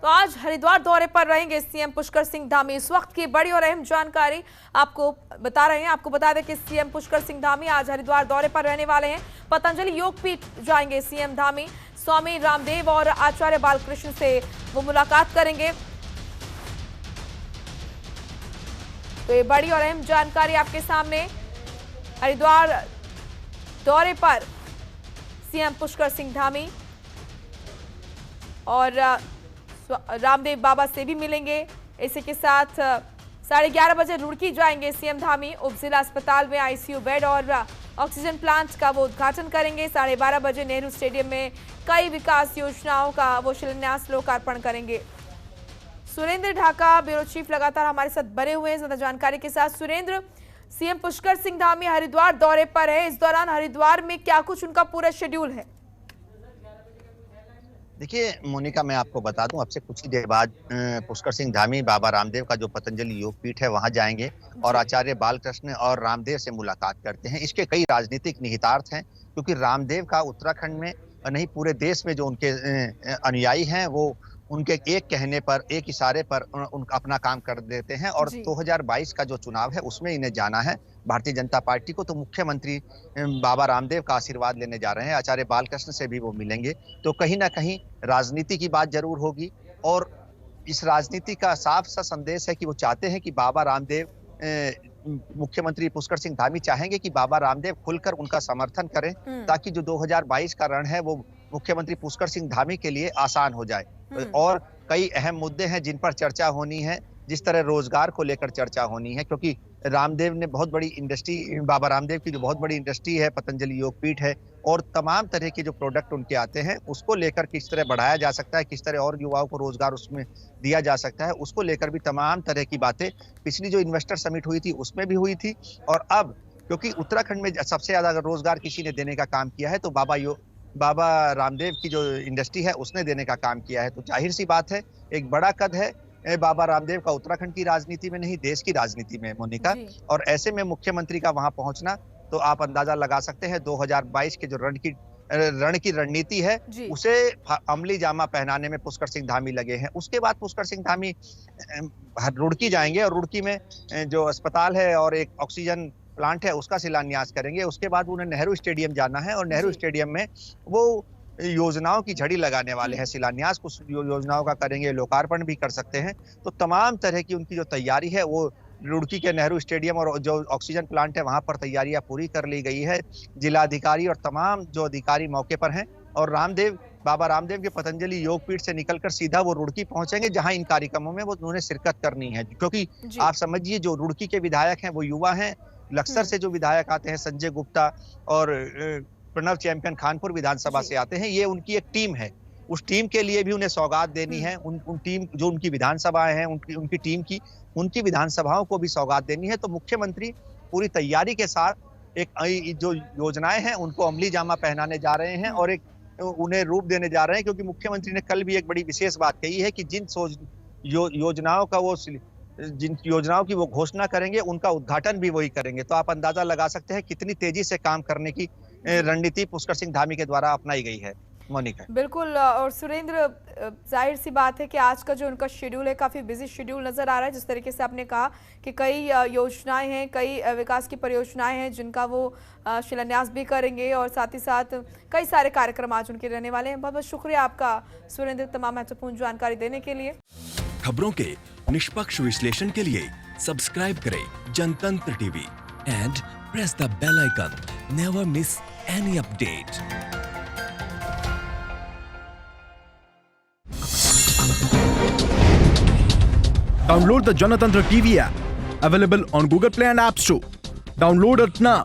तो आज हरिद्वार दौरे पर रहेंगे सीएम पुष्कर सिंह धामी। इस वक्त की बड़ी और अहम जानकारी आपको बता रहे हैं। आपको बता दें कि सीएम पुष्कर सिंह धामी आज हरिद्वार दौरे पर रहने वाले हैं। पतंजलि योगपीठ जाएंगे सीएम धामी। स्वामी रामदेव और आचार्य बालकृष्ण से वो मुलाकात करेंगे। तो ये बड़ी और अहम जानकारी आपके सामने। हरिद्वार दौरे पर सीएम पुष्कर सिंह धामी और रामदेव बाबा से भी मिलेंगे। इसी के साथ 11:30 बजे रुड़की जाएंगे सीएम धामी। उप जिला अस्पताल में आईसीयू बेड और ऑक्सीजन प्लांट का वो उद्घाटन करेंगे। 12:30 बजे नेहरू स्टेडियम में कई विकास योजनाओं का वो शिलान्यास लोकार्पण करेंगे। सुरेंद्र ढाका ब्यूरो चीफ लगातार हमारे साथ बने हुए हैं ज्यादा जानकारी के साथ। सुरेंद्र, सीएम पुष्कर सिंह धामी हरिद्वार दौरे पर है। इस दौरान हरिद्वार में क्या कुछ उनका पूरा शेड्यूल है? देखिए मोनिका, मैं आपको बता दूं, अब से कुछ ही देर बाद पुष्कर सिंह धामी बाबा रामदेव का जो पतंजलि योगपीठ है वहां जाएंगे और आचार्य बालकृष्ण और रामदेव से मुलाकात करते हैं। इसके कई राजनीतिक निहितार्थ हैं, क्योंकि रामदेव का उत्तराखंड में नहीं पूरे देश में जो उनके अनुयायी हैं वो उनके एक कहने पर, एक इशारे पर उनका अपना काम कर देते हैं। और 2022 का जो चुनाव है उसमें इन्हें जाना है भारतीय जनता पार्टी को, तो मुख्यमंत्री बाबा रामदेव का आशीर्वाद लेने जा रहे हैं। आचार्य बालकृष्ण से भी वो मिलेंगे। तो कहीं ना कहीं राजनीति की बात जरूर होगी और इस राजनीति का साफ सा संदेश है कि वो चाहते हैं कि बाबा रामदेव मुख्यमंत्री पुष्कर सिंह धामी चाहेंगे कि बाबा रामदेव खुलकर उनका समर्थन करें, ताकि जो 2022 का रण है वो मुख्यमंत्री पुष्कर सिंह धामी के लिए आसान हो जाए। और कई अहम मुद्दे हैं जिन पर चर्चा होनी है, जिस तरह रोजगार को लेकर चर्चा होनी है, क्योंकि रामदेव ने बहुत बड़ी इंडस्ट्री, बाबा रामदेव की जो बहुत बड़ी इंडस्ट्री है, पतंजलि योगपीठ है, और तमाम तरह के जो प्रोडक्ट उनके आते हैं उसको लेकर किस तरह बढ़ाया जा सकता है, किस तरह और युवाओं को रोजगार उसमें दिया जा सकता है, उसको लेकर भी तमाम तरह की बातें पिछली जो इन्वेस्टर समिट हुई थी उसमें भी हुई थी। और अब क्योंकि उत्तराखंड में सबसे ज्यादा अगर रोजगार किसी ने देने का काम किया है तो बाबा रामदेव की जो इंडस्ट्री है उसने देने का काम किया है। तो जाहिर सी बात है एक बड़ा कद है बाबा रामदेव का उत्तराखंड की राजनीति में, नहीं देश की राजनीति में मोनिका। और ऐसे में मुख्यमंत्री का वहां पहुंचना, तो आप अंदाजा लगा सकते हैं 2022 के जो रण की रणनीति है उसे अमली जामा पहनाने में पुष्कर सिंह धामी लगे हैं। उसके बाद पुष्कर सिंह धामी रुड़की जाएंगे और रुड़की में जो अस्पताल है और एक ऑक्सीजन प्लांट है उसका शिलान्यास करेंगे। उसके बाद उन्हें नेहरू स्टेडियम जाना है और नेहरू स्टेडियम में वो योजनाओं की झड़ी लगाने वाले हैं। शिलान्यास कुछ योजनाओं का करेंगे, लोकार्पण भी कर सकते हैं। तो तमाम तरह की उनकी जो तैयारी है वो रुड़की के नेहरू स्टेडियम और जो ऑक्सीजन प्लांट है वहां पर तैयारियां पूरी कर ली गई है। जिलाधिकारी और तमाम जो अधिकारी मौके पर हैं और बाबा रामदेव के पतंजलि योगपीठ से निकलकर सीधा वो रुड़की पहुंचेंगे, जहां इन कार्यक्रमों में वो उन्हें शिरकत करनी है। क्योंकि आप समझिए जो रुड़की के विधायक हैं वो युवा हैं। लक्सर से जो विधायक आते हैं, संजय गुप्ता और प्रणव चैंपियन खानपुर विधानसभा से आते हैं, ये उनकी एक टीम है। उस टीम के लिए भी उन्हें सौगात देनी है। उन टीम जो उनकी विधानसभाएं हैं उनकी टीम की उनकी विधानसभाओं को भी सौगात देनी है। तो मुख्यमंत्री पूरी तैयारी के साथ एक जो योजनाएं हैं उनको अमली जामा पहनाने जा रहे हैं और एक उन्हें रूप देने जा रहे हैं। क्योंकि मुख्यमंत्री ने कल भी एक बड़ी विशेष बात कही है कि जिन योजनाओं की वो घोषणा करेंगे उनका उद्घाटन भी वही करेंगे। तो आप अंदाजा लगा सकते हैं कितनी तेजी से काम करने की रणनीति पुष्कर सिंह धामी के द्वारा अपनाई गई है मोनिका। बिल्कुल। और सुरेंद्र, जाहिर सी बात है कि आज का जो उनका शेड्यूल है काफी बिजी शेड्यूल नजर आ रहा है। जिस तरीके से आपने कहा कि कई योजनाएं हैं, कई विकास की परियोजनाएं हैं जिनका वो शिलान्यास भी करेंगे और साथ ही साथ कई सारे कार्यक्रम आज उनके रहने वाले हैं। बहुत बहुत शुक्रिया आपका सुरेंद्र तमाम महत्वपूर्ण जानकारी देने के लिए। खबरों के निष्पक्ष विश्लेषण के लिए सब्सक्राइब करें Janatantra TV and press the bell icon. Never miss any update. Download the Janatantra TV app, available on Google Play and App Store. Download it now.